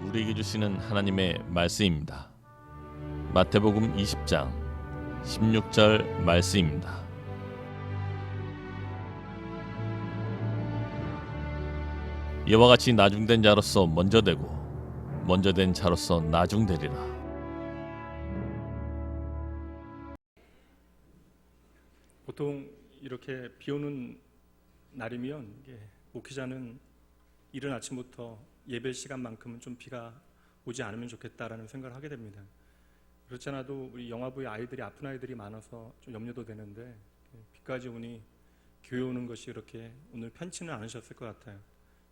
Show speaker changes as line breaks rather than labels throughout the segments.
우리에게 주시는 하나님의 말씀입니다. 마태복음 20장 16절 말씀입니다. 이와 같이 나중된 자로서 먼저 되고 먼저 된 자로서 나중되리라.
보통 이렇게 비 오는 날이면 목회자는 이른 아침부터 예배 시간만큼은 좀 비가 오지 않으면 좋겠다라는 생각을 하게 됩니다. 그렇지 않아도 우리 영화부의 아이들이 아픈 아이들이 많아서 좀 염려도 되는데 비까지 오니 교회 오는 것이 이렇게 오늘 편치는 않으셨을 것 같아요.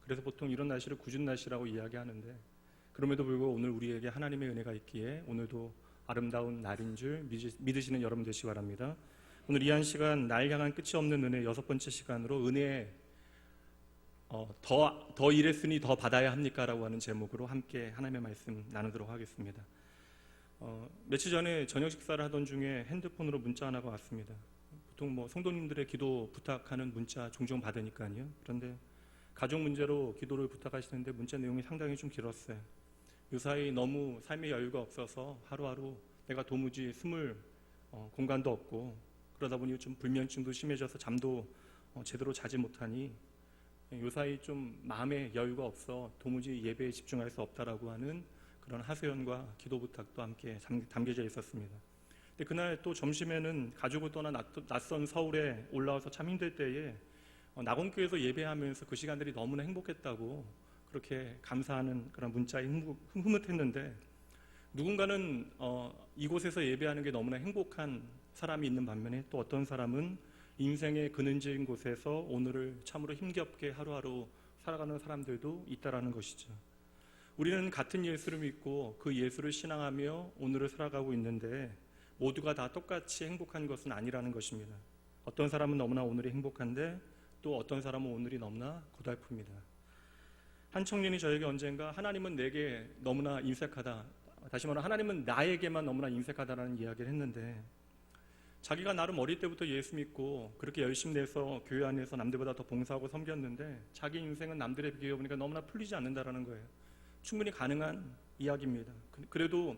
그래서 보통 이런 날씨를 궂은 날씨라고 이야기하는데 그럼에도 불구하고 오늘 우리에게 하나님의 은혜가 있기에 오늘도 아름다운 날인 줄 믿으시는 여러분 되시기 바랍니다. 오늘 이 한 시간 날 향한 끝이 없는 은혜 6번째 시간으로 은혜에 더 일했으니 더 받아야 합니까? 라고 하는 제목으로 함께 하나님의 말씀 나누도록 하겠습니다. 며칠 전에 저녁 식사를 하던 중에 핸드폰으로 문자 하나가 왔습니다. 보통 성도님들의 기도 부탁하는 문자 종종 받으니까요. 그런데 가족 문제로 기도를 부탁하시는데 문자 내용이 상당히 좀 길었어요. 요사이 너무 삶의 여유가 없어서 하루하루 내가 도무지 숨을 공간도 없고 그러다 보니 좀 불면증도 심해져서 잠도 제대로 자지 못하니 요사이 좀 마음의 여유가 없어 도무지 예배에 집중할 수 없다라고 하는 그런 하소연과 기도 부탁도 함께 담겨져 있었습니다. 근데 그날 또 점심에는 가족을 떠나 낯선 서울에 올라와서 참 힘들 때에 낙원교회에서 예배하면서 그 시간들이 너무나 행복했다고 그렇게 감사하는 그런 문자에 흐뭇했는데 누군가는 이곳에서 예배하는 게 너무나 행복한 사람이 있는 반면에 또 어떤 사람은 인생의 근원적인 곳에서 오늘을 참으로 힘겹게 하루하루 살아가는 사람들도 있다라는 것이죠. 우리는 같은 예수를 믿고 그 예수를 신앙하며 오늘을 살아가고 있는데 모두가 다 똑같이 행복한 것은 아니라는 것입니다. 어떤 사람은 너무나 오늘이 행복한데 또 어떤 사람은 오늘이 너무나 고달픕니다. 한 청년이 저에게 언젠가 하나님은 내게 너무나 인색하다, 다시 말하면 하나님은 나에게만 너무나 인색하다라는 이야기를 했는데 자기가 나름 어릴 때부터 예수 믿고 그렇게 열심히 내서 교회 안에서 남들보다 더 봉사하고 섬겼는데 자기 인생은 남들에 비교해 보니까 너무나 풀리지 않는다라는 거예요. 충분히 가능한 이야기입니다. 그래도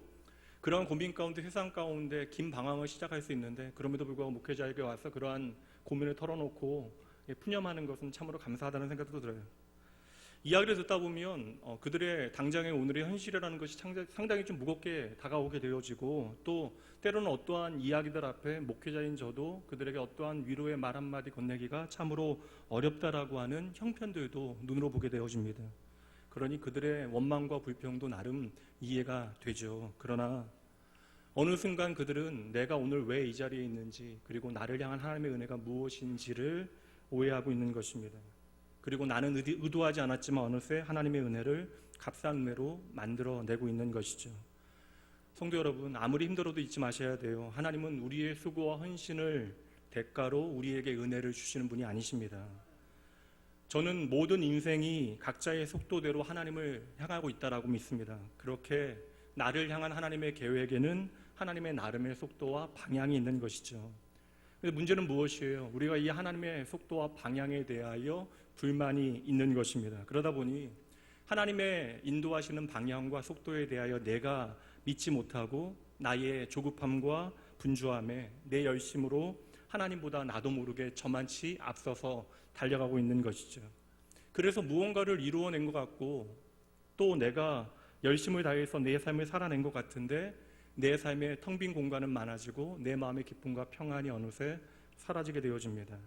그러한 고민 가운데 세상 가운데 긴 방황을 시작할 수 있는데 그럼에도 불구하고 목회자에게 와서 그러한 고민을 털어놓고 푸념하는 것은 참으로 감사하다는 생각도 들어요. 이야기를 듣다 보면 그들의 당장의 오늘의 현실이라는 것이 상당히 좀 무겁게 다가오게 되어지고 또 때로는 어떠한 이야기들 앞에 목회자인 저도 그들에게 어떠한 위로의 말 한마디 건네기가 참으로 어렵다라고 하는 형편들도 눈으로 보게 되어집니다. 그러니 그들의 원망과 불평도 나름 이해가 되죠. 그러나 어느 순간 그들은 내가 오늘 왜 이 자리에 있는지 그리고 나를 향한 하나님의 은혜가 무엇인지를 오해하고 있는 것입니다. 그리고 나는 의도하지 않았지만 어느새 하나님의 은혜를 값싼 은혜로 만들어내고 있는 것이죠. 성도 여러분, 아무리 힘들어도 잊지 마셔야 돼요. 하나님은 우리의 수고와 헌신을 대가로 우리에게 은혜를 주시는 분이 아니십니다. 저는 모든 인생이 각자의 속도대로 하나님을 향하고 있다라고 믿습니다. 그렇게 나를 향한 하나님의 계획에는 하나님의 나름의 속도와 방향이 있는 것이죠. 근데 문제는 무엇이에요? 우리가 이 하나님의 속도와 방향에 대하여 불만이 있는 것입니다. 그러다 보니 하나님의 인도하시는 방향과 속도에 대하여 내가 믿지 못하고 나의 조급함과 분주함에 내 열심으로 하나님보다 나도 모르게 저만치 앞서서 달려가고 있는 것이죠. 그래서 무언가를 이루어낸 것 같고 또 내가 열심을 다해서 내 삶을 살아낸 것 같은데 내 삶의 텅 빈 공간은 많아지고 내 마음의 기쁨과 평안이 어느새 사라지게 되어집니다.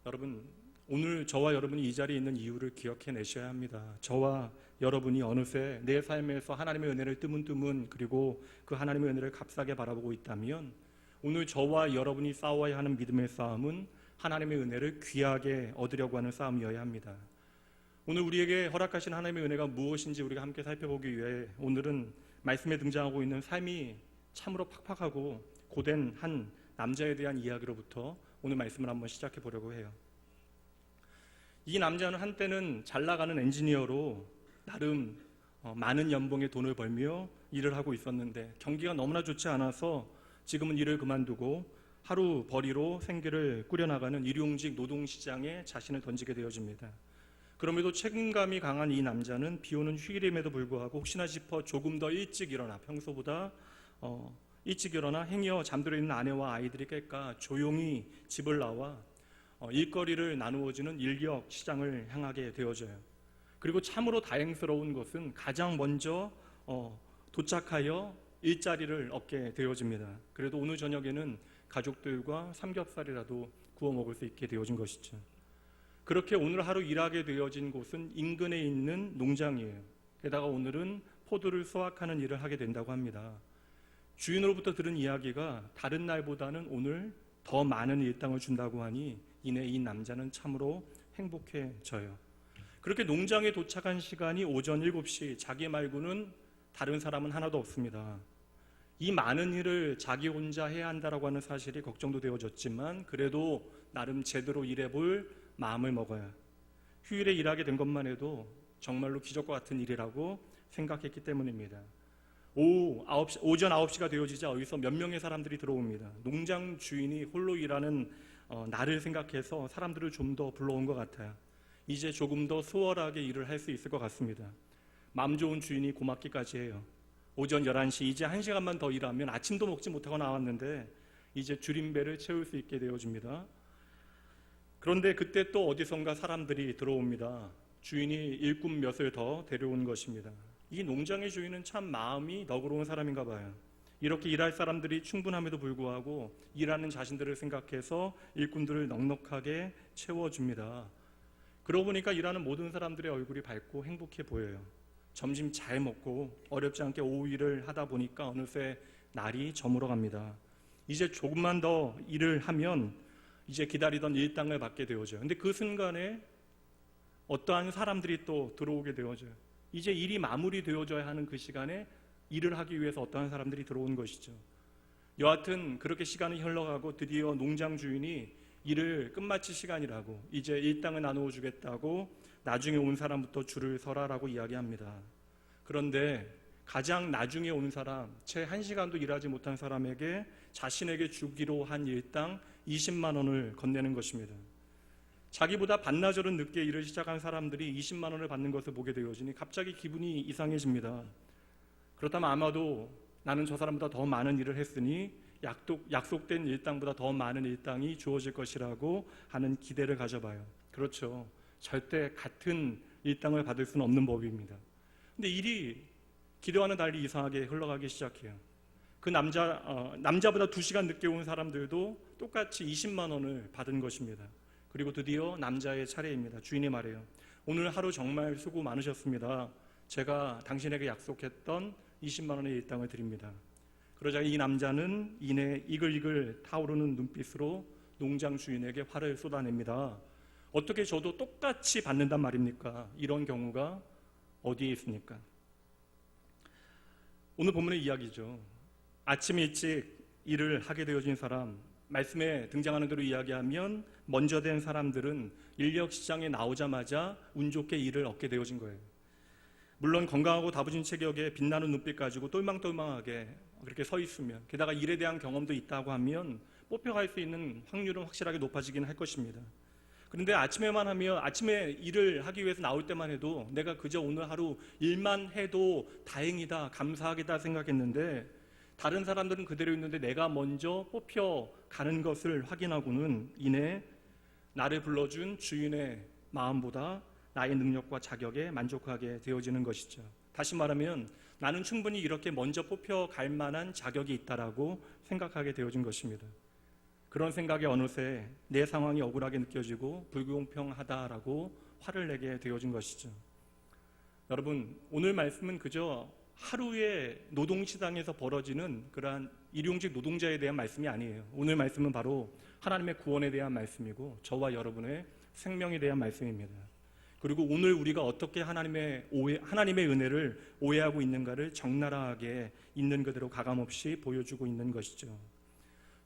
여러분, 오늘 저와 여러분이 이 자리에 있는 이유를 기억해내셔야 합니다. 저와 여러분이 어느새 내 삶에서 하나님의 은혜를 뜨문뜨문 그리고 그 하나님의 은혜를 값싸게 바라보고 있다면 오늘 저와 여러분이 싸워야 하는 믿음의 싸움은 하나님의 은혜를 귀하게 얻으려고 하는 싸움이어야 합니다. 오늘 우리에게 허락하신 하나님의 은혜가 무엇인지 우리가 함께 살펴보기 위해 오늘은 말씀에 등장하고 있는 삶이 참으로 팍팍하고 고된 한 남자에 대한 이야기로부터 오늘 말씀을 한번 시작해 보려고 해요. 이 남자는 한때는 잘 나가는 엔지니어로 나름 많은 연봉의 돈을 벌며 일을 하고 있었는데 경기가 너무나 좋지 않아서 지금은 일을 그만두고 하루 벌이로 생계를 꾸려나가는 일용직 노동시장에 자신을 던지게 되어집니다. 그럼에도 책임감이 강한 이 남자는 비 오는 휴일임에도 불구하고 혹시나 싶어 조금 더 일찍 일어나, 평소보다 일찍 일어나 행여 잠들어 있는 아내와 아이들이 깰까 조용히 집을 나와 일거리를 나누어주는 인력 시장을 향하게 되어져요. 그리고 참으로 다행스러운 것은 가장 먼저 도착하여 일자리를 얻게 되어집니다. 그래도 오늘 저녁에는 가족들과 삼겹살이라도 구워 먹을 수 있게 되어진 것이죠. 그렇게 오늘 하루 일하게 되어진 곳은 인근에 있는 농장이에요. 게다가 오늘은 포도를 수확하는 일을 하게 된다고 합니다. 주인으로부터 들은 이야기가 다른 날보다는 오늘 더 많은 일당을 준다고 하니 이내 이 남자는 참으로 행복해져요. 그렇게 농장에 도착한 시간이 오전 7시, 자기 말고는 다른 사람은 하나도 없습니다. 이 많은 일을 자기 혼자 해야 한다라고 하는 사실이 걱정도 되어졌지만 그래도 나름 제대로 일해볼 마음을 먹어요. 휴일에 일하게 된 것만 해도 정말로 기적과 같은 일이라고 생각했기 때문입니다. 오전 9시가 되어지자 어디서 몇 명의 사람들이 들어옵니다. 농장 주인이 홀로 일하는 나를 생각해서 사람들을 좀 더 불러온 것 같아요. 이제 조금 더 수월하게 일을 할 수 있을 것 같습니다. 마음 좋은 주인이 고맙기까지 해요. 오전 11시, 이제 1시간만 더 일하면 아침도 먹지 못하고 나왔는데 이제 줄임배를 채울 수 있게 되어집니다. 그런데 그때 또 어디선가 사람들이 들어옵니다. 주인이 일꾼 몇을 더 데려온 것입니다. 이 농장의 주인은 참 마음이 너그러운 사람인가 봐요. 이렇게 일할 사람들이 충분함에도 불구하고 일하는 자신들을 생각해서 일꾼들을 넉넉하게 채워줍니다. 그러고 보니까 일하는 모든 사람들의 얼굴이 밝고 행복해 보여요. 점심 잘 먹고 어렵지 않게 오후 일을 하다 보니까 어느새 날이 저물어 갑니다. 이제 조금만 더 일을 하면 이제 기다리던 일당을 받게 되어져요. 근데 그 순간에 어떠한 사람들이 또 들어오게 되어져요. 이제 일이 마무리되어져야 하는 그 시간에 일을 하기 위해서 어떠한 사람들이 들어온 것이죠. 여하튼 그렇게 시간이 흘러가고 드디어 농장 주인이 일을 끝마칠 시간이라고 이제 일당을 나누어 주겠다고 나중에 온 사람부터 줄을 서라라고 이야기합니다. 그런데 가장 나중에 온 사람, 채 1시간도 일하지 못한 사람에게 자신에게 주기로 한 일당 20만 원을 건네는 것입니다. 자기보다 반나절은 늦게 일을 시작한 사람들이 20만 원을 받는 것을 보게 되어지니 갑자기 기분이 이상해집니다. 그렇다면 아마도 나는 저 사람보다 더 많은 일을 했으니 약속된 일당보다 더 많은 일당이 주어질 것이라고 하는 기대를 가져봐요. 그렇죠. 절대 같은 일당을 받을 수는 없는 법입니다. 근데 일이 기대와는 달리 이상하게 흘러가기 시작해요. 그 남자보다 2시간 늦게 온 사람들도 똑같이 20만 원을 받은 것입니다. 그리고 드디어 남자의 차례입니다. 주인이 말해요. 오늘 하루 정말 수고 많으셨습니다. 제가 당신에게 약속했던 20만 원의 일당을 드립니다. 그러자 이 남자는 이내 이글이글 타오르는 눈빛으로 농장 주인에게 화를 쏟아냅니다. 어떻게 저도 똑같이 받는단 말입니까? 이런 경우가 어디에 있습니까? 오늘 본문의 이야기죠. 아침 일찍 일을 하게 되어진 사람, 말씀에 등장하는 대로 이야기하면 먼저 된 사람들은 인력 시장에 나오자마자 운 좋게 일을 얻게 되어진 거예요. 물론 건강하고 다부진 체격에 빛나는 눈빛 가지고 똘망똘망하게 그렇게 서 있으면, 게다가 일에 대한 경험도 있다고 하면 뽑혀갈 수 있는 확률은 확실하게 높아지긴 할 것입니다. 그런데 아침에 일을 하기 위해서 나올 때만 해도 내가 그저 오늘 하루 일만 해도 다행이다, 감사하겠다 생각했는데 다른 사람들은 그대로 있는데 내가 먼저 뽑혀가는 것을 확인하고는 이내 나를 불러준 주인의 마음보다 나의 능력과 자격에 만족하게 되어지는 것이죠. 다시 말하면 나는 충분히 이렇게 먼저 뽑혀갈 만한 자격이 있다라고 생각하게 되어진 것입니다. 그런 생각에 어느새 내 상황이 억울하게 느껴지고 불공평하다라고 화를 내게 되어진 것이죠. 여러분, 오늘 말씀은 그저 하루의 노동시장에서 벌어지는 그러한 일용직 노동자에 대한 말씀이 아니에요. 오늘 말씀은 바로 하나님의 구원에 대한 말씀이고 저와 여러분의 생명에 대한 말씀입니다. 그리고 오늘 우리가 어떻게 하나님의 은혜를 오해하고 있는가를 적나라하게 있는 그대로 가감없이 보여주고 있는 것이죠.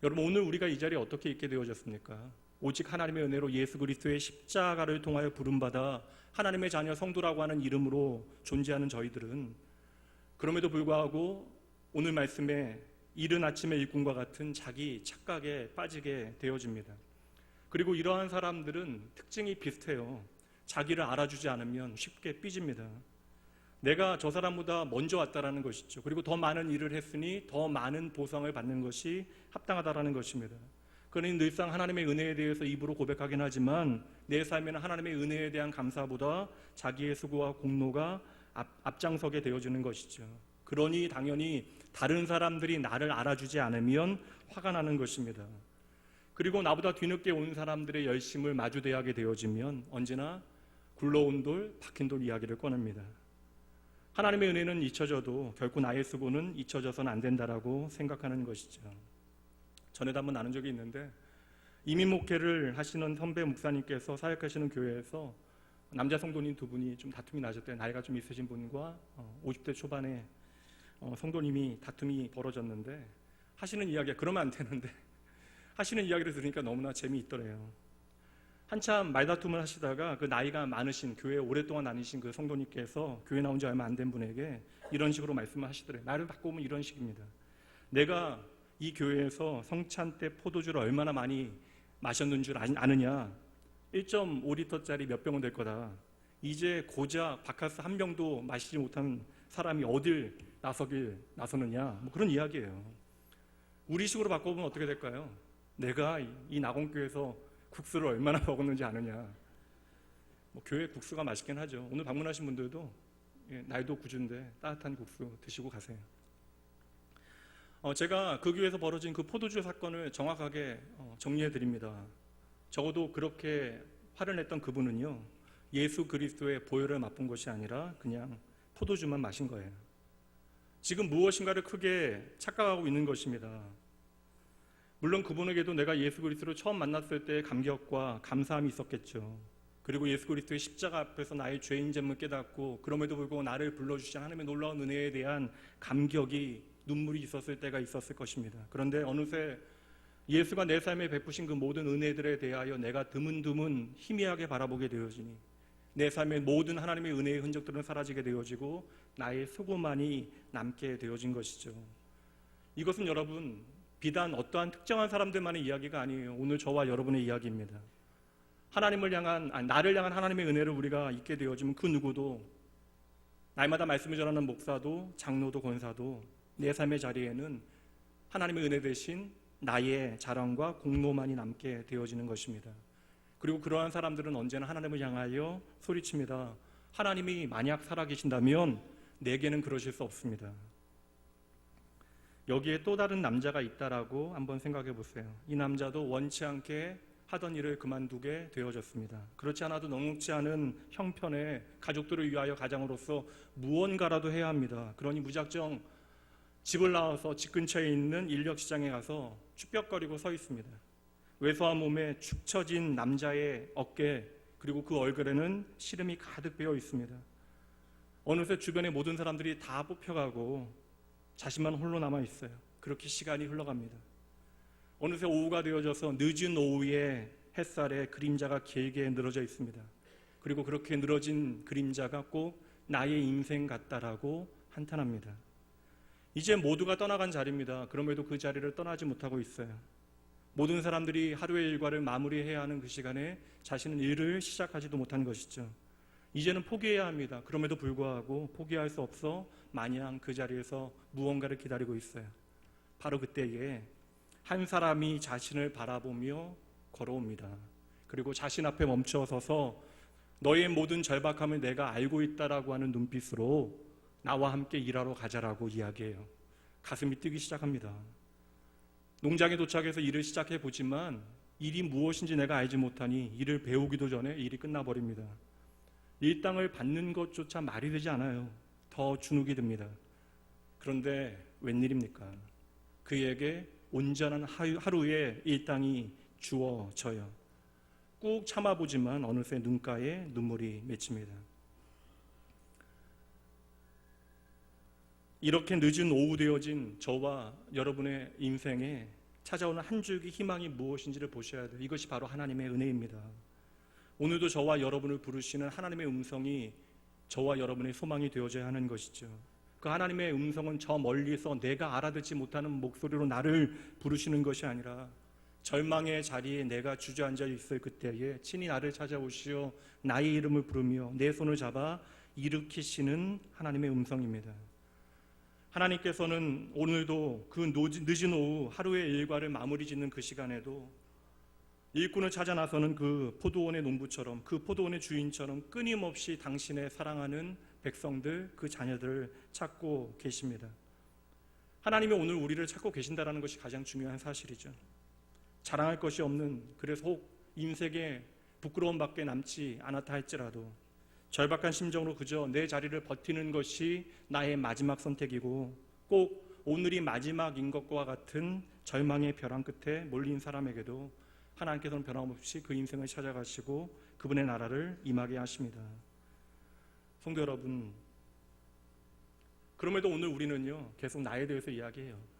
여러분, 오늘 우리가 이 자리에 어떻게 있게 되어졌습니까? 오직 하나님의 은혜로 예수 그리스도의 십자가를 통하여 부름받아 하나님의 자녀 성도라고 하는 이름으로 존재하는 저희들은 그럼에도 불구하고 오늘 말씀에 이른 아침의 일꾼과 같은 자기 착각에 빠지게 되어집니다. 그리고 이러한 사람들은 특징이 비슷해요. 자기를 알아주지 않으면 쉽게 삐집니다. 내가 저 사람보다 먼저 왔다라는 것이죠. 그리고 더 많은 일을 했으니 더 많은 보상을 받는 것이 합당하다라는 것입니다. 그러니 늘상 하나님의 은혜에 대해서 입으로 고백하긴 하지만 내 삶에는 하나님의 은혜에 대한 감사보다 자기의 수고와 공로가 앞장서게 되어지는 것이죠. 그러니 당연히 다른 사람들이 나를 알아주지 않으면 화가 나는 것입니다. 그리고 나보다 뒤늦게 온 사람들의 열심을 마주대하게 되어지면 언제나 굴러온 돌, 박힌 돌 이야기를 꺼냅니다. 하나님의 은혜는 잊혀져도 결코 나의 수고는 잊혀져서는 안 된다라고 생각하는 것이죠. 전에도 한번 나눈 적이 있는데 이민 목회를 하시는 선배 목사님께서 사역하시는 교회에서 남자 성도님 두 분이 좀 다툼이 나셨대요. 나이가 좀 있으신 분과 50대 초반에 성도님이 다툼이 벌어졌는데 하시는 이야기가 그러면 안 되는데 하시는 이야기를 들으니까 너무나 재미있더래요. 한참 말다툼을 하시다가 그 나이가 많으신 교회에 오랫동안 다니신 그 성도님께서 교회 나온 지 얼마 안 된 분에게 이런 식으로 말씀을 하시더래요. 말을 바꿔보면 이런 식입니다. 내가 이 교회에서 성찬 때 포도주를 얼마나 많이 마셨는 줄 아느냐? 1.5리터짜리 몇 병은 될 거다. 이제 고작 바카스 한 병도 마시지 못한 사람이 어딜 나서느냐? 뭐 그런 이야기예요. 우리식으로 바꿔보면 어떻게 될까요? 내가 이 낙원교회에서 국수를 얼마나 먹었는지 아느냐? 뭐 교회 국수가 맛있긴 하죠. 오늘 방문하신 분들도 날도 굳은데 따뜻한 국수 드시고 가세요. 제가 그 교회에서 벌어진 그 포도주 사건을 정확하게 정리해 드립니다. 적어도 그렇게 화를 냈던 그분은요, 예수 그리스도의 보혈을 맛본 것이 아니라 그냥 포도주만 마신 거예요. 지금 무엇인가를 크게 착각하고 있는 것입니다. 물론 그분에게도 내가 예수 그리스도를 처음 만났을 때의 감격과 감사함이 있었겠죠. 그리고 예수 그리스도의 십자가 앞에서 나의 죄인됨을 깨닫고 그럼에도 불구하고 나를 불러주신 하나님의 놀라운 은혜에 대한 감격이 눈물이 있었을 때가 있었을 것입니다. 그런데 어느새 예수가 내 삶에 베푸신 그 모든 은혜들에 대하여 내가 드문드문 희미하게 바라보게 되어지니 내 삶의 모든 하나님의 은혜의 흔적들은 사라지게 되어지고 나의 수고만이 남게 되어진 것이죠. 이것은 여러분 비단 어떠한 특정한 사람들만의 이야기가 아니에요. 오늘 저와 여러분의 이야기입니다. 나를 향한 하나님의 은혜를 우리가 잊게 되어지면 그 누구도 날마다 말씀을 전하는 목사도 장로도 권사도 내 삶의 자리에는 하나님의 은혜 대신 나의 자랑과 공로만이 남게 되어지는 것입니다. 그리고 그러한 사람들은 언제나 하나님을 향하여 소리칩니다. 하나님이 만약 살아계신다면 내게는 그러실 수 없습니다. 여기에 또 다른 남자가 있다라고 한번 생각해 보세요. 이 남자도 원치 않게 하던 일을 그만두게 되어졌습니다. 그렇지 않아도 녹록지 않은 형편에 가족들을 위하여 가장으로서 무언가라도 해야 합니다. 그러니 무작정 집을 나와서 집 근처에 있는 인력시장에 가서 쭈뼛거리고 서 있습니다. 왜소한 몸에 축 처진 남자의 어깨 그리고 그 얼굴에는 시름이 가득 배어 있습니다. 어느새 주변의 모든 사람들이 다 뽑혀가고 자신만 홀로 남아 있어요. 그렇게 시간이 흘러갑니다. 어느새 오후가 되어져서 늦은 오후에 햇살에 그림자가 길게 늘어져 있습니다. 그리고 그렇게 늘어진 그림자가 꼭 나의 인생 같다라고 한탄합니다. 이제 모두가 떠나간 자리입니다. 그럼에도 그 자리를 떠나지 못하고 있어요. 모든 사람들이 하루의 일과를 마무리해야 하는 그 시간에 자신은 일을 시작하지도 못한 것이죠. 이제는 포기해야 합니다. 그럼에도 불구하고 포기할 수 없어 마냥 그 자리에서 무언가를 기다리고 있어요. 바로 그때에 한 사람이 자신을 바라보며 걸어옵니다. 그리고 자신 앞에 멈춰서서 너의 모든 절박함을 내가 알고 있다라고 하는 눈빛으로 나와 함께 일하러 가자라고 이야기해요. 가슴이 뛰기 시작합니다. 농장에 도착해서 일을 시작해 보지만 일이 무엇인지 내가 알지 못하니 일을 배우기도 전에 일이 끝나버립니다. 일당을 받는 것조차 말이 되지 않아요. 더 주눅이 듭니다. 그런데 웬일입니까? 그에게 온전한 하루의 일당이 주어져요. 꾹 참아보지만 어느새 눈가에 눈물이 맺힙니다. 이렇게 늦은 오후 되어진 저와 여러분의 인생에 찾아오는 한 줄기 희망이 무엇인지를 보셔야 돼요. 이것이 바로 하나님의 은혜입니다. 오늘도 저와 여러분을 부르시는 하나님의 음성이 저와 여러분의 소망이 되어져야 하는 것이죠. 그 하나님의 음성은 저 멀리서 내가 알아듣지 못하는 목소리로 나를 부르시는 것이 아니라 절망의 자리에 내가 주저앉아 있을 그때에 친히 나를 찾아오시어 나의 이름을 부르며 내 손을 잡아 일으키시는 하나님의 음성입니다. 하나님께서는 오늘도 그 늦은 오후 하루의 일과를 마무리 짓는 그 시간에도 일꾼을 찾아 나서는 그 포도원의 농부처럼, 그 포도원의 주인처럼 끊임없이 당신의 사랑하는 백성들, 그 자녀들을 찾고 계십니다. 하나님이 오늘 우리를 찾고 계신다는 것이 가장 중요한 사실이죠. 자랑할 것이 없는, 그래서 혹 인생에 부끄러움밖에 남지 않았다 할지라도 절박한 심정으로 그저 내 자리를 버티는 것이 나의 마지막 선택이고 꼭 오늘이 마지막인 것과 같은 절망의 벼랑 끝에 몰린 사람에게도 하나님께서는 변함없이 그 인생을 찾아가시고 그분의 나라를 임하게 하십니다. 성도 여러분, 그럼에도 오늘 우리는요 계속 나에 대해서 이야기해요.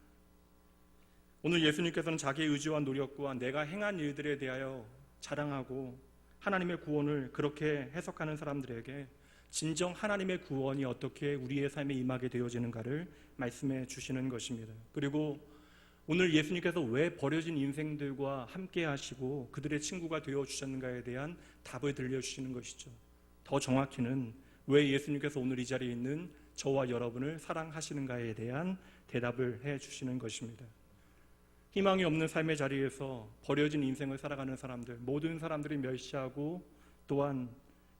오늘 예수님께서는 자기의 의지와 노력과 내가 행한 일들에 대하여 자랑하고 하나님의 구원을 그렇게 해석하는 사람들에게 진정 하나님의 구원이 어떻게 우리의 삶에 임하게 되어지는가를 말씀해 주시는 것입니다. 그리고 오늘 예수님께서 왜 버려진 인생들과 함께 하시고 그들의 친구가 되어 주셨는가에 대한 답을 들려주시는 것이죠. 더 정확히는 왜 예수님께서 오늘 이 자리에 있는 저와 여러분을 사랑하시는가에 대한 대답을 해 주시는 것입니다. 희망이 없는 삶의 자리에서 버려진 인생을 살아가는 사람들, 모든 사람들이 멸시하고 또한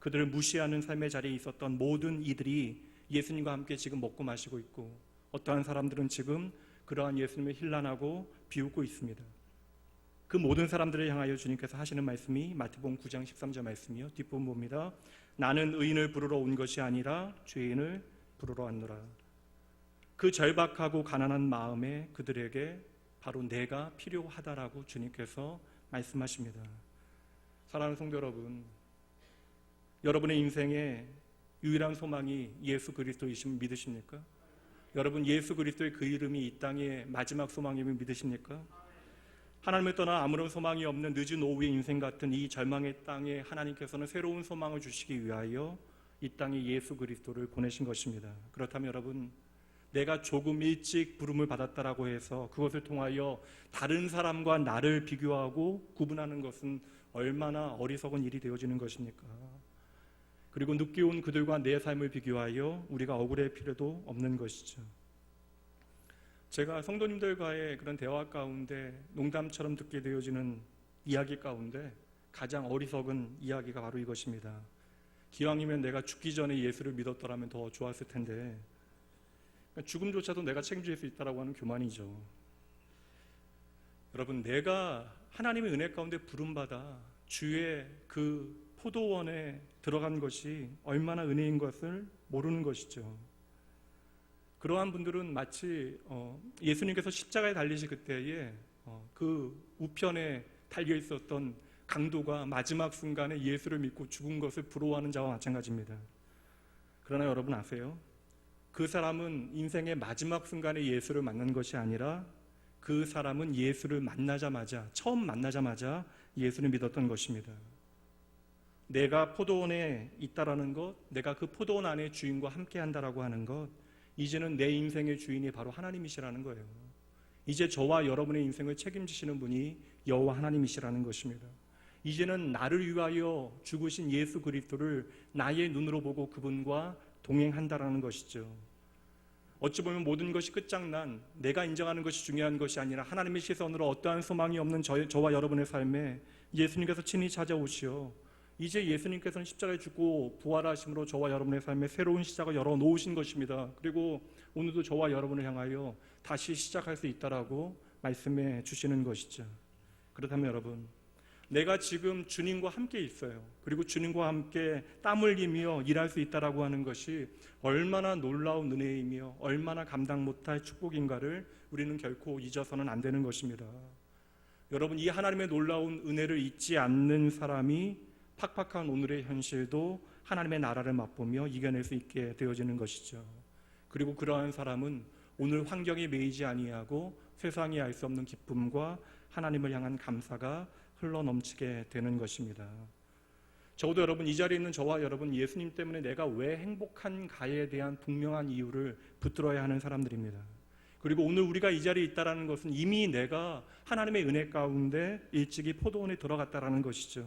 그들을 무시하는 삶의 자리에 있었던 모든 이들이 예수님과 함께 지금 먹고 마시고 있고 어떠한 사람들은 지금 그러한 예수님을 힐난하고 비웃고 있습니다. 그 모든 사람들을 향하여 주님께서 하시는 말씀이 마태복음 9장 13절 말씀이요. 뒷부분 봅니다. 나는 의인을 부르러 온 것이 아니라 죄인을 부르러 왔노라. 그 절박하고 가난한 마음에 그들에게 바로 내가 필요하다라고 주님께서 말씀하십니다. 사랑하는 성도 여러분, 여러분의 인생의 유일한 소망이 예수 그리스도이심을 믿으십니까? 여러분 예수 그리스도의 그 이름이 이 땅의 마지막 소망임을 믿으십니까? 하나님을 떠나 아무런 소망이 없는 늦은 오후의 인생 같은 이 절망의 땅에 하나님께서는 새로운 소망을 주시기 위하여 이 땅에 예수 그리스도를 보내신 것입니다. 그렇다면 여러분, 내가 조금 일찍 부름을 받았다라고 해서 그것을 통하여 다른 사람과 나를 비교하고 구분하는 것은 얼마나 어리석은 일이 되어지는 것입니까? 그리고 늦게 온 그들과 내 삶을 비교하여 우리가 억울할 필요도 없는 것이죠. 제가 성도님들과의 그런 대화 가운데 농담처럼 듣게 되어지는 이야기 가운데 가장 어리석은 이야기가 바로 이것입니다. 기왕이면 내가 죽기 전에 예수를 믿었더라면 더 좋았을 텐데 죽음조차도 내가 책임질 수 있다고 하는 교만이죠. 여러분, 내가 하나님의 은혜 가운데 부름받아 주의 그 포도원에 들어간 것이 얼마나 은혜인 것을 모르는 것이죠. 그러한 분들은 마치 예수님께서 십자가에 달리실 그때에 그 우편에 달려 있었던 강도가 마지막 순간에 예수를 믿고 죽은 것을 부러워하는 자와 마찬가지입니다. 그러나 여러분 아세요? 그 사람은 인생의 마지막 순간에 예수를 만난 것이 아니라 그 사람은 예수를 처음 만나자마자 예수를 믿었던 것입니다. 내가 포도원에 있다라는 것, 내가 그 포도원 안에 주인과 함께 한다라고 하는 것, 이제는 내 인생의 주인이 바로 하나님이시라는 거예요. 이제 저와 여러분의 인생을 책임지시는 분이 여호와 하나님이시라는 것입니다. 이제는 나를 위하여 죽으신 예수 그리스도를 나의 눈으로 보고 그분과 동행한다라는 것이죠. 어찌 보면 모든 것이 끝장난 내가 인정하는 것이 중요한 것이 아니라 하나님의 시선으로 어떠한 소망이 없는 저와 여러분의 삶에 예수님께서 친히 찾아오시어 이제 예수님께서는 십자가에 죽고 부활하심으로 저와 여러분의 삶에 새로운 시작을 열어놓으신 것입니다. 그리고 오늘도 저와 여러분을 향하여 다시 시작할 수 있다라고 말씀해 주시는 것이죠. 그렇다면 여러분, 내가 지금 주님과 함께 있어요. 그리고 주님과 함께 땀 흘리며 일할 수 있다라고 하는 것이 얼마나 놀라운 은혜이며 얼마나 감당 못할 축복인가를 우리는 결코 잊어서는 안 되는 것입니다. 여러분, 이 하나님의 놀라운 은혜를 잊지 않는 사람이 팍팍한 오늘의 현실도 하나님의 나라를 맛보며 이겨낼 수 있게 되어지는 것이죠. 그리고 그러한 사람은 오늘 환경에 매이지 아니하고 세상이 알 수 없는 기쁨과 하나님을 향한 감사가 흘러넘치게 되는 것입니다. 적어도 여러분, 이 자리에 있는 저와 여러분, 예수님 때문에 내가 왜 행복한가에 대한 분명한 이유를 붙들어야 하는 사람들입니다. 그리고 오늘 우리가 이 자리에 있다는 것은 이미 내가 하나님의 은혜 가운데 일찍이 포도원에 들어갔다라는 것이죠.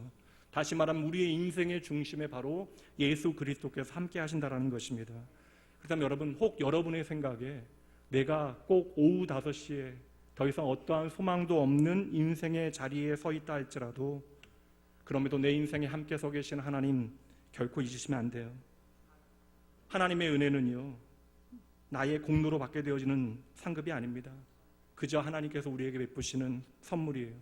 다시 말하면 우리의 인생의 중심에 바로 예수 그리스도께서 함께 하신다라는 것입니다. 그렇다면 여러분, 혹 여러분의 생각에 내가 꼭 오후 5시에 더 이상 어떠한 소망도 없는 인생의 자리에 서 있다 할지라도 그럼에도 내 인생에 함께 서 계신 하나님 결코 잊으시면 안 돼요. 하나님의 은혜는요, 나의 공로로 받게 되어지는 상급이 아닙니다. 그저 하나님께서 우리에게 베푸시는 선물이에요.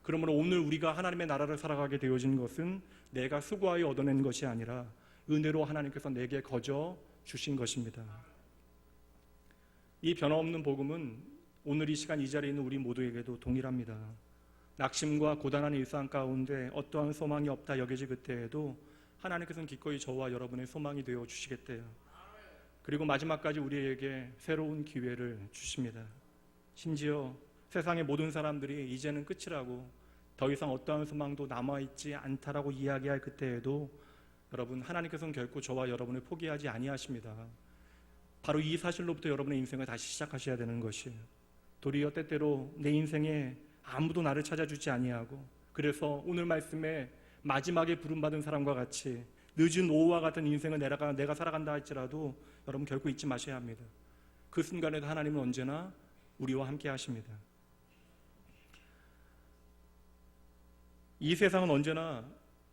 그러므로 오늘 우리가 하나님의 나라를 살아가게 되어진 것은 내가 수고하여 얻어낸 것이 아니라 은혜로 하나님께서 내게 거저 주신 것입니다. 이 변함없는 복음은 오늘 이 시간 이 자리에 있는 우리 모두에게도 동일합니다. 낙심과 고단한 일상 가운데 어떠한 소망이 없다 여겨질 그때에도 하나님께서는 기꺼이 저와 여러분의 소망이 되어 주시겠대요. 그리고 마지막까지 우리에게 새로운 기회를 주십니다. 심지어 세상의 모든 사람들이 이제는 끝이라고 더 이상 어떠한 소망도 남아있지 않다라고 이야기할 그때에도 여러분, 하나님께서는 결코 저와 여러분을 포기하지 아니하십니다. 바로 이 사실로부터 여러분의 인생을 다시 시작하셔야 되는 것이에요. 도리어 때때로 내 인생에 아무도 나를 찾아주지 아니하고 그래서 오늘 말씀에 마지막에 부름받은 사람과 같이 늦은 오후와 같은 인생을 내가 살아간다 할지라도 여러분 결코 잊지 마셔야 합니다. 그 순간에도 하나님은 언제나 우리와 함께 하십니다. 이 세상은 언제나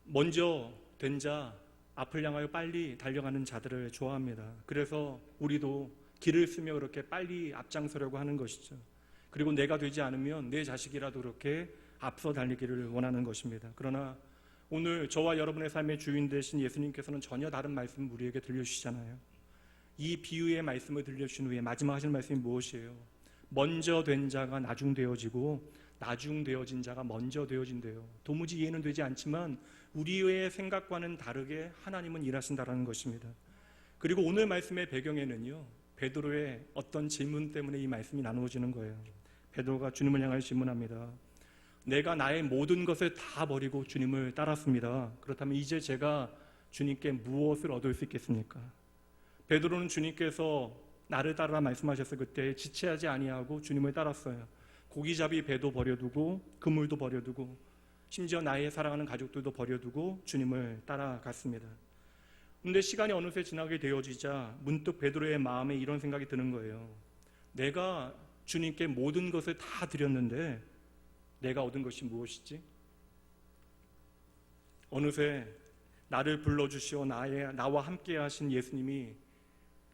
먼저 된 자, 앞을 향하여 빨리 달려가는 자들을 좋아합니다. 그래서 우리도 길을 쓰며 그렇게 빨리 앞장서려고 하는 것이죠. 그리고 내가 되지 않으면 내 자식이라도 그렇게 앞서 달리기를 원하는 것입니다. 그러나 오늘 저와 여러분의 삶의 주인 되신 예수님께서는 전혀 다른 말씀을 우리에게 들려주시잖아요. 이 비유의 말씀을 들려주신 후에 마지막 하신 말씀이 무엇이에요? 먼저 된 자가 나중되어지고 나중되어진 자가 먼저 되어진대요. 도무지 이해는 되지 않지만 우리의 생각과는 다르게 하나님은 일하신다라는 것입니다. 그리고 오늘 말씀의 배경에는요, 베드로의 어떤 질문 때문에 이 말씀이 나누어지는 거예요. 베드로가 주님을 향하여 질문합니다. 내가 나의 모든 것을 다 버리고 주님을 따랐습니다. 그렇다면 이제 제가 주님께 무엇을 얻을 수 있겠습니까? 베드로는 주님께서 나를 따르라 말씀하셨을 그때 지체하지 아니하고 주님을 따랐어요. 고기잡이 배도 버려두고 그물도 버려두고 심지어 나의 사랑하는 가족들도 버려두고 주님을 따라갔습니다. 그런데 시간이 어느새 지나게 되어지자 문득 베드로의 마음에 이런 생각이 드는 거예요. 내가 주님께 모든 것을 다 드렸는데 내가 얻은 것이 무엇이지? 어느새 나를 불러주시어 나와 함께 하신 예수님이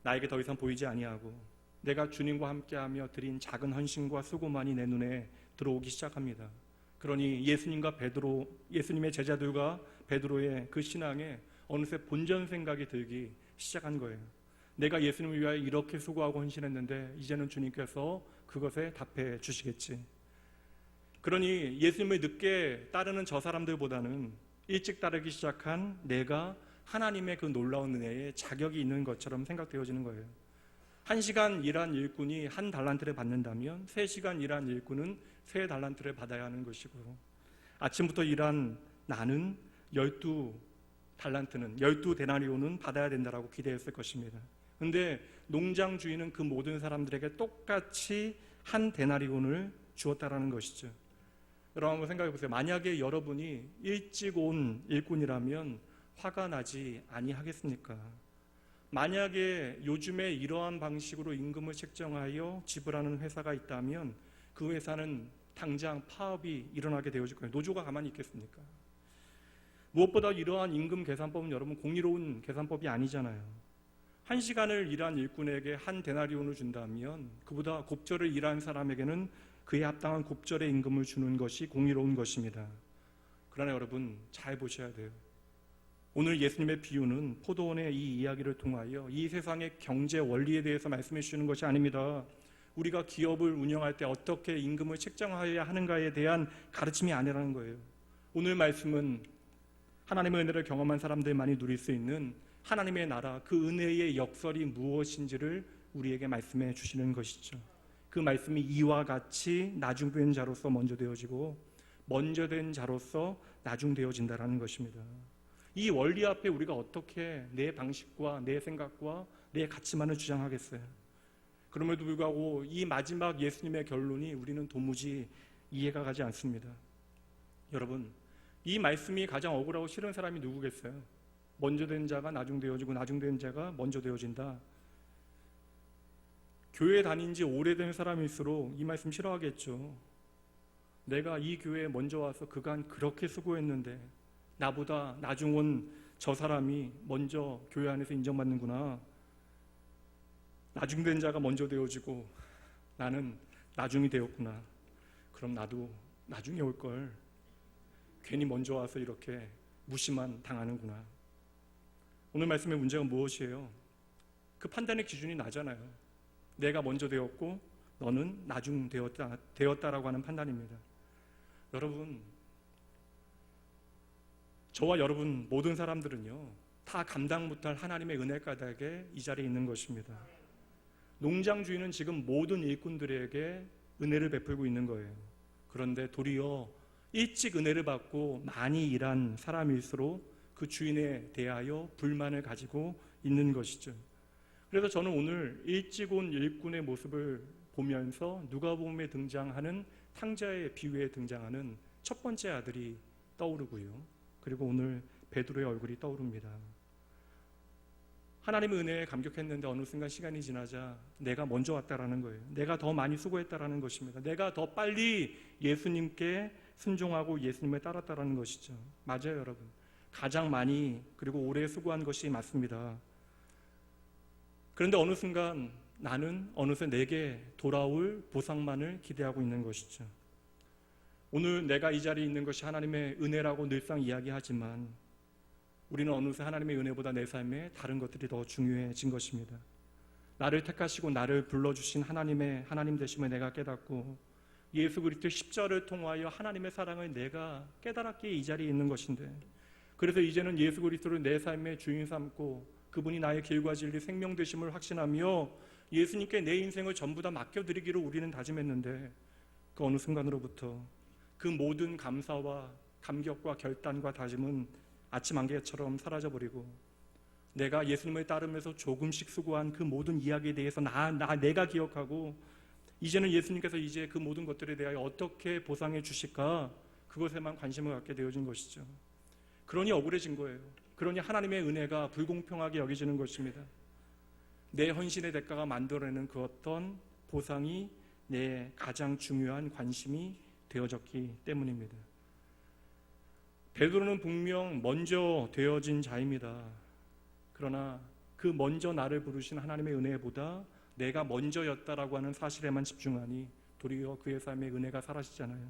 나에게 더 이상 보이지 아니하고 내가 주님과 함께하며 드린 작은 헌신과 수고만이 내 눈에 들어오기 시작합니다. 그러니 예수님의 제자들과 베드로의 그 신앙에 어느새 본전 생각이 들기 시작한 거예요. 내가 예수님을 위하여 이렇게 수고하고 헌신했는데 이제는 주님께서 그것에 답해 주시겠지. 그러니 예수님을 늦게 따르는 저 사람들보다는 일찍 따르기 시작한 내가 하나님의 그 놀라운 은혜에 자격이 있는 것처럼 생각되어지는 거예요. 1시간 일한 일꾼이 1달란트를 받는다면 3시간 일한 일꾼은 3달란트를 받아야 하는 것이고 아침부터 일한 나는 12달란트는 12데나리온은 받아야 된다라고 기대했을 것입니다. 그런데 농장 주인은 그 모든 사람들에게 똑같이 1데나리온을 주었다라는 것이죠. 여러분 한번 생각해 보세요. 만약에 여러분이 일찍 온 일꾼이라면 화가 나지 아니하겠습니까? 만약에 요즘에 이러한 방식으로 임금을 책정하여 지불하는 회사가 있다면 그 회사는 당장 파업이 일어나게 되어질 거예요. 노조가 가만히 있겠습니까? 무엇보다 이러한 임금 계산법은 여러분 공의로운 계산법이 아니잖아요. 1시간을 일한 일꾼에게 1데나리온을 준다면 그보다 곱절을 일한 사람에게는 그에 합당한 곱절의 임금을 주는 것이 공의로운 것입니다. 그러나 여러분 잘 보셔야 돼요. 오늘 예수님의 비유는 포도원의 이 이야기를 통하여 이 세상의 경제 원리에 대해서 말씀해 주시는 것이 아닙니다. 우리가 기업을 운영할 때 어떻게 임금을 책정해야 하는가에 대한 가르침이 아니라는 거예요. 오늘 말씀은 하나님의 은혜를 경험한 사람들만이 누릴 수 있는 하나님의 나라, 그 은혜의 역설이 무엇인지를 우리에게 말씀해 주시는 것이죠. 그 말씀이 이와 같이 나중된 자로서 먼저 되어지고 먼저 된 자로서 나중되어진다라는 것입니다. 이 원리 앞에 우리가 어떻게 내 방식과 내 생각과 내 가치만을 주장하겠어요? 그럼에도 불구하고 이 마지막 예수님의 결론이 우리는 도무지 이해가 가지 않습니다. 여러분, 이 말씀이 가장 억울하고 싫은 사람이 누구겠어요? 먼저 된 자가 나중 되어지고 나중 된 자가 먼저 되어진다. 교회 다닌 지 오래된 사람일수록 이 말씀 싫어하겠죠. 내가 이 교회에 먼저 와서 그간 그렇게 수고했는데 나보다 나중 온 저 사람이 먼저 교회 안에서 인정받는구나. 나중 된 자가 먼저 되어지고 나는 나중이 되었구나. 그럼 나도 나중에 올 걸. 괜히 먼저 와서 이렇게 무시만 당하는구나. 오늘 말씀의 문제가 무엇이에요? 그 판단의 기준이 나잖아요. 내가 먼저 되었고 너는 나중 되었다라고 하는 판단입니다. 여러분, 저와 여러분 모든 사람들은요, 다 감당 못할 하나님의 은혜 가닥에 이 자리에 있는 것입니다. 농장주인은 지금 모든 일꾼들에게 은혜를 베풀고 있는 거예요. 그런데 도리어 일찍 은혜를 받고 많이 일한 사람일수록 그 주인에 대하여 불만을 가지고 있는 것이죠. 그래서 저는 오늘 일찍 온 일꾼의 모습을 보면서 누가복음에 등장하는 탕자의 비유에 등장하는 첫 번째 아들이 떠오르고요. 그리고 오늘 베드로의 얼굴이 떠오릅니다. 하나님의 은혜에 감격했는데 어느 순간 시간이 지나자 내가 먼저 왔다라는 거예요. 내가 더 많이 수고했다라는 것입니다. 내가 더 빨리 예수님께 순종하고 예수님을 따랐다라는 것이죠. 맞아요, 여러분. 가장 많이 그리고 오래 수고한 것이 맞습니다. 그런데 어느 순간 나는 어느새 내게 돌아올 보상만을 기대하고 있는 것이죠. 오늘 내가 이 자리에 있는 것이 하나님의 은혜라고 늘상 이야기하지만 우리는 어느새 하나님의 은혜보다 내 삶에 다른 것들이 더 중요해진 것입니다. 나를 택하시고 나를 불러주신 하나님 되심을 내가 깨닫고 예수 그리스도의 십자를 통하여 하나님의 사랑을 내가 깨달았기에 이 자리에 있는 것인데, 그래서 이제는 예수 그리스도를 내 삶의 주인 삼고 그분이 나의 길과 진리 생명 되심을 확신하며 예수님께 내 인생을 전부 다 맡겨드리기로 우리는 다짐했는데 그 어느 순간으로부터 그 모든 감사와 감격과 결단과 다짐은 아침 안개처럼 사라져버리고 내가 예수님을 따르면서 조금씩 수고한 그 모든 이야기에 대해서 내가 기억하고 이제는 예수님께서 이제 그 모든 것들에 대하여 어떻게 보상해 주실까 그것에만 관심을 갖게 되어진 것이죠. 그러니 억울해진 거예요. 그러니 하나님의 은혜가 불공평하게 여겨지는 것입니다. 내 헌신의 대가가 만들어내는 그 어떤 보상이 내 가장 중요한 관심이 되어졌기 때문입니다. 베드로는 분명 먼저 되어진 자입니다. 그러나 그 먼저 나를 부르신 하나님의 은혜보다 내가 먼저였다라고 하는 사실에만 집중하니 도리어 그의 삶의 은혜가 사라지잖아요.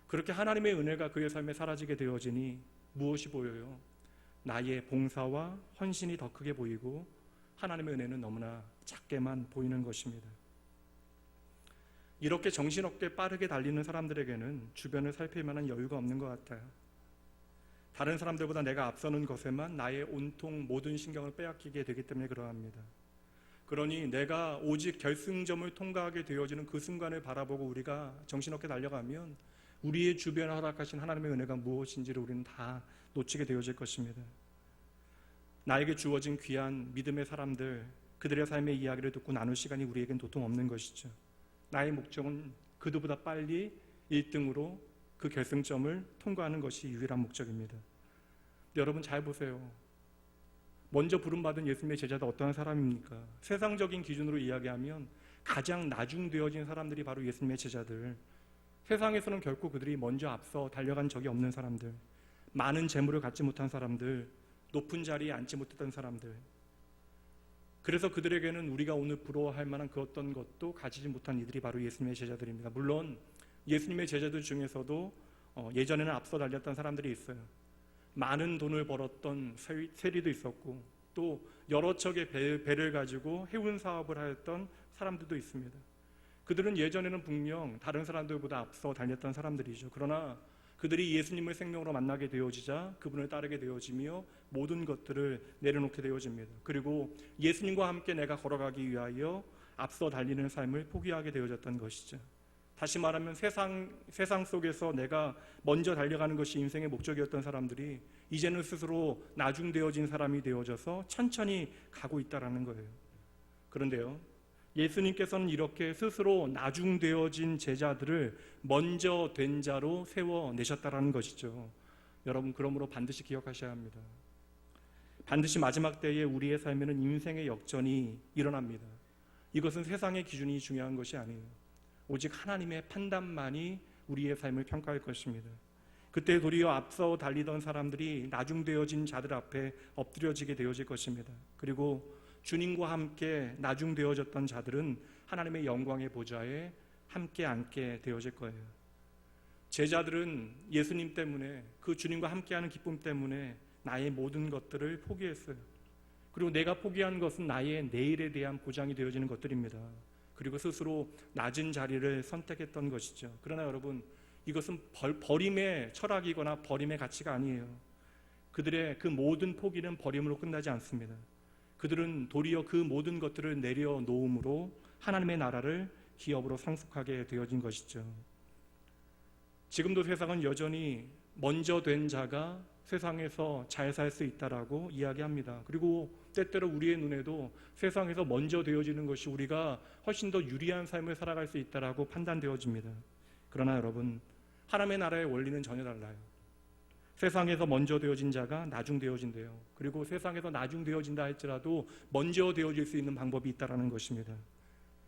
그렇게 하나님의 은혜가 그의 삶에 사라지게 되어지니 무엇이 보여요? 나의 봉사와 헌신이 더 크게 보이고 하나님의 은혜는 너무나 작게만 보이는 것입니다. 이렇게 정신없게 빠르게 달리는 사람들에게는 주변을 살필 만한 여유가 없는 것 같아요. 다른 사람들보다 내가 앞서는 것에만 나의 온통 모든 신경을 빼앗기게 되기 때문에 그러합니다. 그러니 내가 오직 결승점을 통과하게 되어지는 그 순간을 바라보고 우리가 정신없게 달려가면 우리의 주변에 허락하신 하나님의 은혜가 무엇인지를 우리는 다 놓치게 되어질 것입니다. 나에게 주어진 귀한 믿음의 사람들, 그들의 삶의 이야기를 듣고 나눌 시간이 우리에겐 도통 없는 것이죠. 나의 목적은 그들보다 빨리 1등으로 그 결승점을 통과하는 것이 유일한 목적입니다. 여러분 잘 보세요. 먼저 부름받은 예수님의 제자도 어떠한 사람입니까? 세상적인 기준으로 이야기하면 가장 나중되어진 사람들이 바로 예수님의 제자들. 세상에서는 결코 그들이 먼저 앞서 달려간 적이 없는 사람들, 많은 재물을 갖지 못한 사람들, 높은 자리에 앉지 못했던 사람들. 그래서 그들에게는 우리가 오늘 부러워할 만한 그 어떤 것도 가지지 못한 이들이 바로 예수님의 제자들입니다. 물론 예수님의 제자들 중에서도 예전에는 앞서 달렸던 사람들이 있어요. 많은 돈을 벌었던 세리도 있었고 또 여러 척의 배를 가지고 해운 사업을 하였던 사람들도 있습니다. 그들은 예전에는 분명 다른 사람들보다 앞서 달렸던 사람들이죠. 그러나 그들이 예수님을 생명으로 만나게 되어지자 그분을 따르게 되어지며 모든 것들을 내려놓게 되어집니다. 그리고 예수님과 함께 내가 걸어가기 위하여 앞서 달리는 삶을 포기하게 되어졌던 것이죠. 다시 말하면 세상 속에서 내가 먼저 달려가는 것이 인생의 목적이었던 사람들이 이제는 스스로 나중되어진 사람이 되어져서 천천히 가고 있다는 거예요. 그런데요, 예수님께서는 이렇게 스스로 나중되어진 제자들을 먼저 된 자로 세워내셨다라는 것이죠. 여러분, 그러므로 반드시 기억하셔야 합니다. 반드시 마지막 때에 우리의 삶에는 인생의 역전이 일어납니다. 이것은 세상의 기준이 중요한 것이 아니에요. 오직 하나님의 판단만이 우리의 삶을 평가할 것입니다. 그때 도리어 앞서 달리던 사람들이 나중되어진 자들 앞에 엎드려지게 되어질 것입니다. 그리고 주님과 함께 나중되어졌던 자들은 하나님의 영광의 보좌에 함께 앉게 되어질 거예요. 제자들은 예수님 때문에, 그 주님과 함께하는 기쁨 때문에 나의 모든 것들을 포기했어요. 그리고 내가 포기한 것은 나의 내일에 대한 보장이 되어지는 것들입니다. 그리고 스스로 낮은 자리를 선택했던 것이죠. 그러나 여러분, 이것은 버림의 철학이거나 버림의 가치가 아니에요. 그들의 그 모든 포기는 버림으로 끝나지 않습니다. 그들은 도리어 그 모든 것들을 내려놓음으로 하나님의 나라를 기업으로 상속하게 되어진 것이죠. 지금도 세상은 여전히 먼저 된 자가 세상에서 잘 살 수 있다라고 이야기합니다. 그리고 때때로 우리의 눈에도 세상에서 먼저 되어지는 것이 우리가 훨씬 더 유리한 삶을 살아갈 수 있다라고 판단되어집니다. 그러나 여러분, 하나님의 나라의 원리는 전혀 달라요. 세상에서 먼저 되어진 자가 나중 되어진대요. 그리고 세상에서 나중 되어진다 할지라도 먼저 되어질 수 있는 방법이 있다라는 것입니다.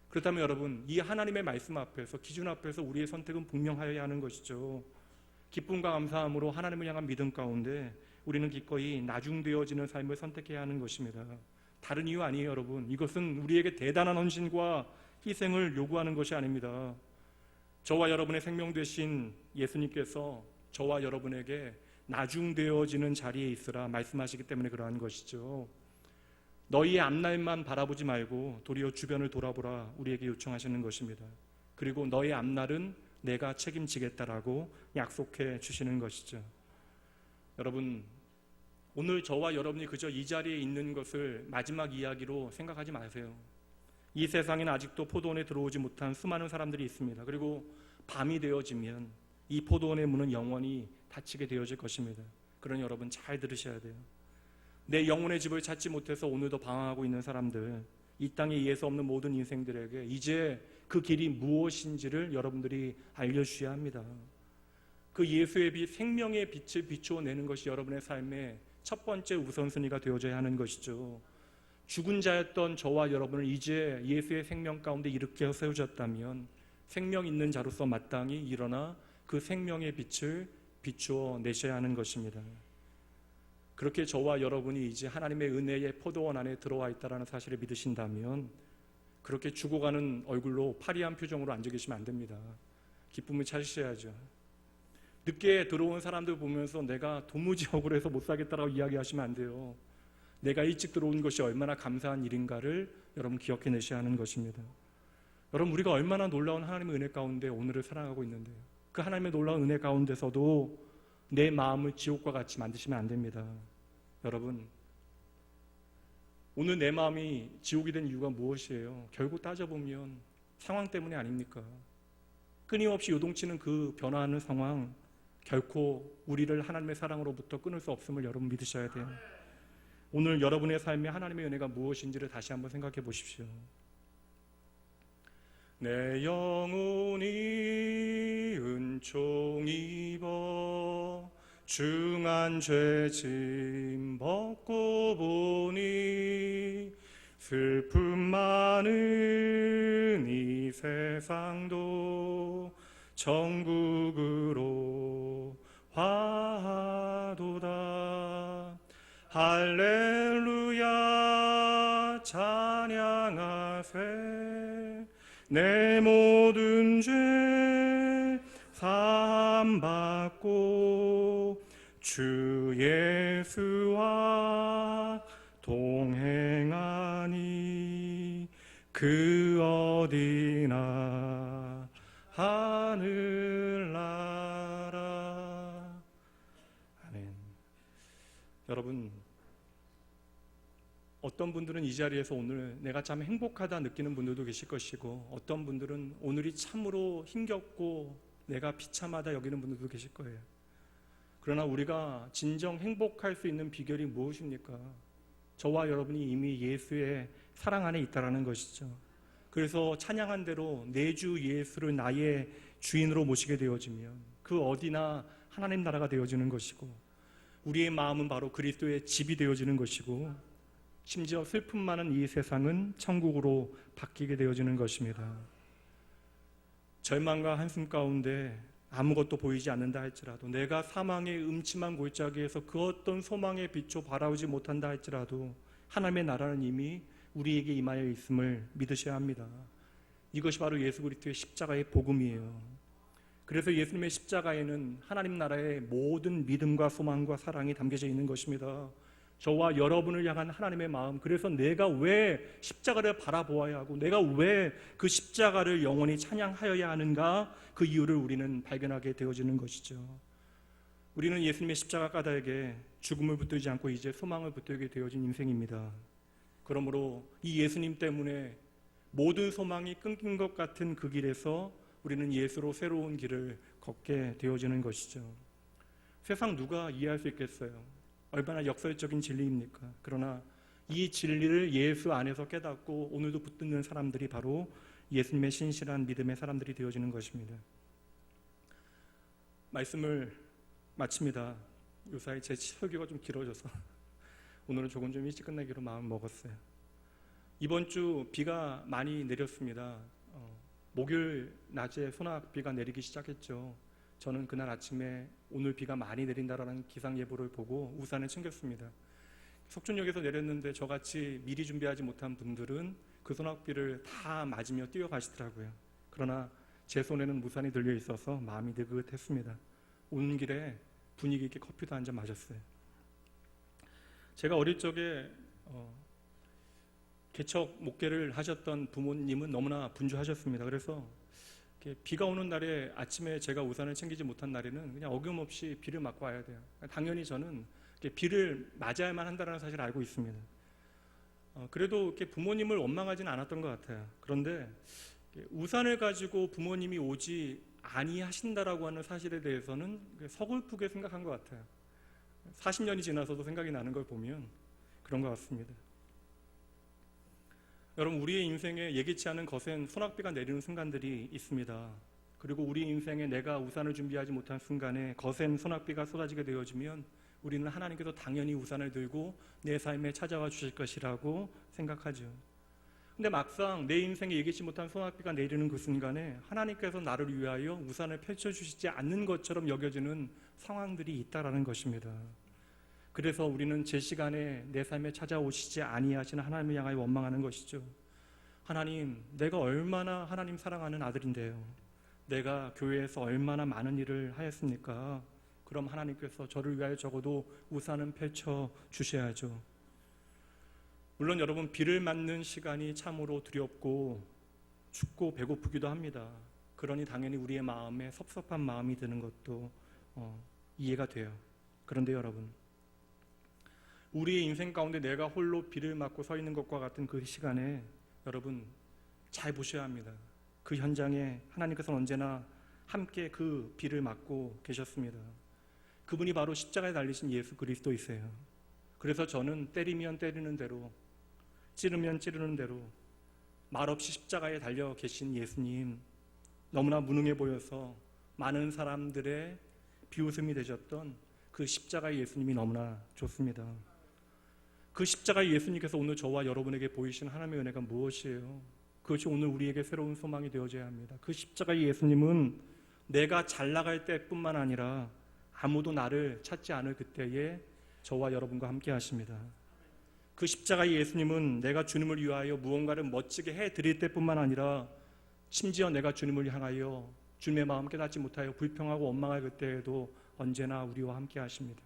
그렇다면 여러분, 이 하나님의 말씀 앞에서, 기준 앞에서 우리의 선택은 분명하여야 하는 것이죠. 기쁨과 감사함으로 하나님을 향한 믿음 가운데 우리는 기꺼이 나중되어지는 삶을 선택해야 하는 것입니다. 다른 이유 아니에요, 여러분. 이것은 우리에게 대단한 헌신과 희생을 요구하는 것이 아닙니다. 저와 여러분의 생명 되신 예수님께서 저와 여러분에게 나중되어지는 자리에 있으라 말씀하시기 때문에 그러한 것이죠. 너희의 앞날만 바라보지 말고 도리어 주변을 돌아보라 우리에게 요청하시는 것입니다. 그리고 너의 앞날은 내가 책임지겠다라고 약속해 주시는 것이죠. 여러분, 오늘 저와 여러분이 그저 이 자리에 있는 것을 마지막 이야기로 생각하지 마세요. 이 세상에는 아직도 포도원에 들어오지 못한 수많은 사람들이 있습니다. 그리고 밤이 되어지면 이 포도원의 문은 영원히 닫히게 되어질 것입니다. 그러니 여러분, 잘 들으셔야 돼요. 내 영혼의 집을 찾지 못해서 오늘도 방황하고 있는 사람들, 이 땅에 예수 없는 모든 인생들에게 이제 그 길이 무엇인지를 여러분들이 알려주셔야 합니다. 그 예수의 빛, 생명의 빛을 비추어내는 것이 여러분의 삶의 첫 번째 우선순위가 되어져야 하는 것이죠. 죽은 자였던 저와 여러분을 이제 예수의 생명 가운데 일으켜 세우셨다면 생명 있는 자로서 마땅히 일어나 그 생명의 빛을 비추어 내셔야 하는 것입니다. 그렇게 저와 여러분이 이제 하나님의 은혜의 포도원 안에 들어와 있다는 사실을 믿으신다면 그렇게 죽어가는 얼굴로 파리한 표정으로 앉아 계시면 안 됩니다. 기쁨을 찾으셔야죠. 늦게 들어온 사람들 보면서 내가 도무지 억울해서 못 살겠다라고 이야기하시면 안 돼요. 내가 일찍 들어온 것이 얼마나 감사한 일인가를 여러분 기억해내셔야 하는 것입니다. 여러분, 우리가 얼마나 놀라운 하나님의 은혜 가운데 오늘을 살아가고 있는데요. 그 하나님의 놀라운 은혜 가운데서도 내 마음을 지옥과 같이 만드시면 안 됩니다. 여러분, 오늘 내 마음이 지옥이 된 이유가 무엇이에요? 결국 따져보면 상황 때문이 아닙니까? 끊임없이 요동치는 그 변화하는 상황, 결코 우리를 하나님의 사랑으로부터 끊을 수 없음을 여러분 믿으셔야 돼요. 오늘 여러분의 삶에 하나님의 은혜가 무엇인지를 다시 한번 생각해 보십시오. 내 영혼이 은총 입어 중한 죄짐 벗고 보니 슬픔 많은 이 세상도 천국으로 화도다. 할렐루야 찬양하세. 내 모든 죄 사함받고 주 예수와 동행하니 그 어디나 하늘나라. 아멘. 여러분, 어떤 분들은 이 자리에서 오늘 내가 참 행복하다 느끼는 분들도 계실 것이고, 어떤 분들은 오늘이 참으로 힘겹고 내가 비참하다 여기는 분들도 계실 거예요. 그러나 우리가 진정 행복할 수 있는 비결이 무엇입니까? 저와 여러분이 이미 예수의 사랑 안에 있다라는 것이죠. 그래서 찬양한 대로 내 주 예수를 나의 주인으로 모시게 되어지면 그 어디나 하나님 나라가 되어지는 것이고, 우리의 마음은 바로 그리스도의 집이 되어지는 것이고, 심지어 슬픔 많은 이 세상은 천국으로 바뀌게 되어지는 것입니다. 절망과 한숨 가운데 아무것도 보이지 않는다 할지라도, 내가 사망의 음침한 골짜기에서 그 어떤 소망의 빛도 바라보지 못한다 할지라도 하나님의 나라는 이미 우리에게 임하여 있음을 믿으셔야 합니다. 이것이 바로 예수 그리스도의 십자가의 복음이에요. 그래서 예수님의 십자가에는 하나님 나라의 모든 믿음과 소망과 사랑이 담겨져 있는 것입니다. 저와 여러분을 향한 하나님의 마음, 그래서 내가 왜 십자가를 바라보아야 하고 내가 왜 그 십자가를 영원히 찬양하여야 하는가, 그 이유를 우리는 발견하게 되어지는 것이죠. 우리는 예수님의 십자가 까닭에 죽음을 붙들지 않고 이제 소망을 붙들게 되어진 인생입니다. 그러므로 이 예수님 때문에 모든 소망이 끊긴 것 같은 그 길에서 우리는 예수로 새로운 길을 걷게 되어지는 것이죠. 세상 누가 이해할 수 있겠어요? 얼마나 역설적인 진리입니까? 그러나 이 진리를 예수 안에서 깨닫고 오늘도 붙드는 사람들이 바로 예수님의 신실한 믿음의 사람들이 되어지는 것입니다. 말씀을 마칩니다. 요사이 제 설교가 좀 길어져서 오늘은 조금 좀 일찍 끝내기로 마음 먹었어요. 이번 주 비가 많이 내렸습니다. 목요일 낮에 소낙비가 내리기 시작했죠. 저는 그날 아침에 오늘 비가 많이 내린다라는 기상 예보를 보고 우산을 챙겼습니다. 석촌역에서 내렸는데 저같이 미리 준비하지 못한 분들은 그 소낙비를 다 맞으며 뛰어가시더라고요. 그러나 제 손에는 우산이 들려 있어서 마음이 느긋했습니다. 오는 길에 분위기 있게 커피도 한 잔 마셨어요. 제가 어릴 적에 개척 목회를 하셨던 부모님은 너무나 분주하셨습니다. 그래서 비가 오는 날에 아침에 제가 우산을 챙기지 못한 날에는 그냥 어김없이 비를 맞고 와야 돼요. 당연히 저는 비를 맞아야만 한다는 사실을 알고 있습니다. 그래도 부모님을 원망하지는 않았던 것 같아요. 그런데 우산을 가지고 부모님이 오지 아니하신다라고 하는 사실에 대해서는 서글프게 생각한 것 같아요. 40년이 지나서도 생각이 나는 걸 보면 그런 것 같습니다. 여러분, 우리의 인생에 예기치 않은 거센 소낙비가 내리는 순간들이 있습니다. 그리고 우리 인생에 내가 우산을 준비하지 못한 순간에 거센 소낙비가 쏟아지게 되어지면 우리는 하나님께서 당연히 우산을 들고 내 삶에 찾아와 주실 것이라고 생각하죠. 근데 막상 내 인생에 예기치 못한 소낙비가 내리는 그 순간에 하나님께서 나를 위하여 우산을 펼쳐주시지 않는 것처럼 여겨지는 상황들이 있다라는 것입니다. 그래서 우리는 제 시간에 내 삶에 찾아오시지 아니하시는 하나님을 향하여 원망하는 것이죠. 하나님, 내가 얼마나 하나님 사랑하는 아들인데요, 내가 교회에서 얼마나 많은 일을 하였습니까? 그럼 하나님께서 저를 위하여 적어도 우산은 펼쳐 주셔야죠. 물론 여러분, 비를 맞는 시간이 참으로 두렵고 춥고 배고프기도 합니다. 그러니 당연히 우리의 마음에 섭섭한 마음이 드는 것도 이해가 돼요. 그런데 여러분, 우리의 인생 가운데 내가 홀로 비를 맞고 서 있는 것과 같은 그 시간에 여러분 잘 보셔야 합니다. 그 현장에 하나님께서는 언제나 함께 그 비를 맞고 계셨습니다. 그분이 바로 십자가에 달리신 예수 그리스도이세요. 그래서 저는 때리면 때리는 대로, 찌르면 찌르는 대로 말없이 십자가에 달려 계신 예수님, 너무나 무능해 보여서 많은 사람들의 비웃음이 되셨던 그 십자가의 예수님이 너무나 좋습니다. 그 십자가의 예수님께서 오늘 저와 여러분에게 보이신 하나님의 은혜가 무엇이에요? 그것이 오늘 우리에게 새로운 소망이 되어져야 합니다. 그 십자가의 예수님은 내가 잘 나갈 때뿐만 아니라 아무도 나를 찾지 않을 그때에 저와 여러분과 함께 하십니다. 그 십자가의 예수님은 내가 주님을 위하여 무언가를 멋지게 해드릴 때뿐만 아니라 심지어 내가 주님을 향하여 주님의 마음 깨닫지 못하여 불평하고 원망할 그때에도 언제나 우리와 함께 하십니다.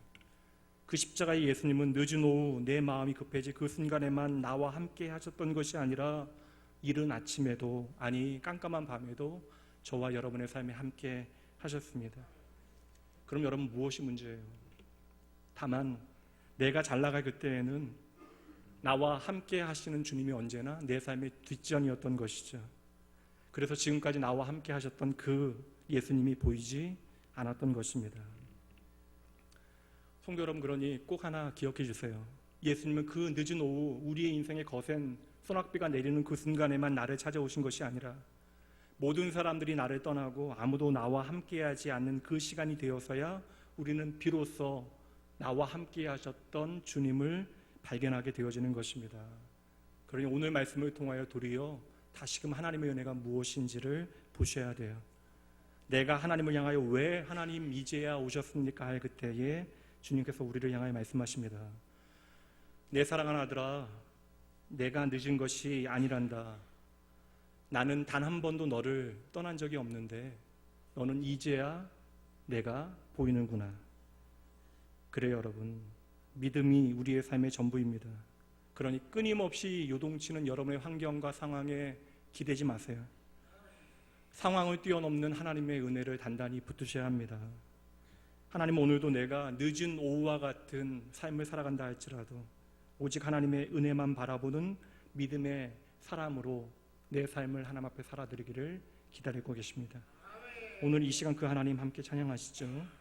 그 십자가의 예수님은 늦은 오후 내 마음이 급해지 그 순간에만 나와 함께 하셨던 것이 아니라 이른 아침에도, 아니 깜깜한 밤에도 저와 여러분의 삶에 함께 하셨습니다. 그럼 여러분, 무엇이 문제예요? 다만 내가 잘 나갈 그때에는 나와 함께 하시는 주님이 언제나 내 삶의 뒷전이었던 것이죠. 그래서 지금까지 나와 함께 하셨던 그 예수님이 보이지 않았던 것입니다. 성도 여러분, 그러니 꼭 하나 기억해 주세요. 예수님은 그 늦은 오후 우리의 인생의 거센 소낙비가 내리는 그 순간에만 나를 찾아오신 것이 아니라 모든 사람들이 나를 떠나고 아무도 나와 함께하지 않는 그 시간이 되어서야 우리는 비로소 나와 함께 하셨던 주님을 발견하게 되어지는 것입니다. 그러니 오늘 말씀을 통하여 도리어 다시금 하나님의 은혜가 무엇인지를 보셔야 돼요. 내가 하나님을 향하여 왜 하나님 이제야 오셨습니까? 할 그때에 주님께서 우리를 향하여 말씀하십니다. 내 사랑하는 아들아, 내가 늦은 것이 아니란다. 나는 단 한 번도 너를 떠난 적이 없는데 너는 이제야 내가 보이는구나. 그래요, 여러분. 믿음이 우리의 삶의 전부입니다. 그러니 끊임없이 요동치는 여러분의 환경과 상황에 기대지 마세요. 상황을 뛰어넘는 하나님의 은혜를 단단히 붙드셔야 합니다. 하나님, 오늘도 내가 늦은 오후와 같은 삶을 살아간다 할지라도 오직 하나님의 은혜만 바라보는 믿음의 사람으로 내 삶을 하나님 앞에 살아드리기를 기다리고 계십니다. 오늘 이 시간 그 하나님 함께 찬양하시죠.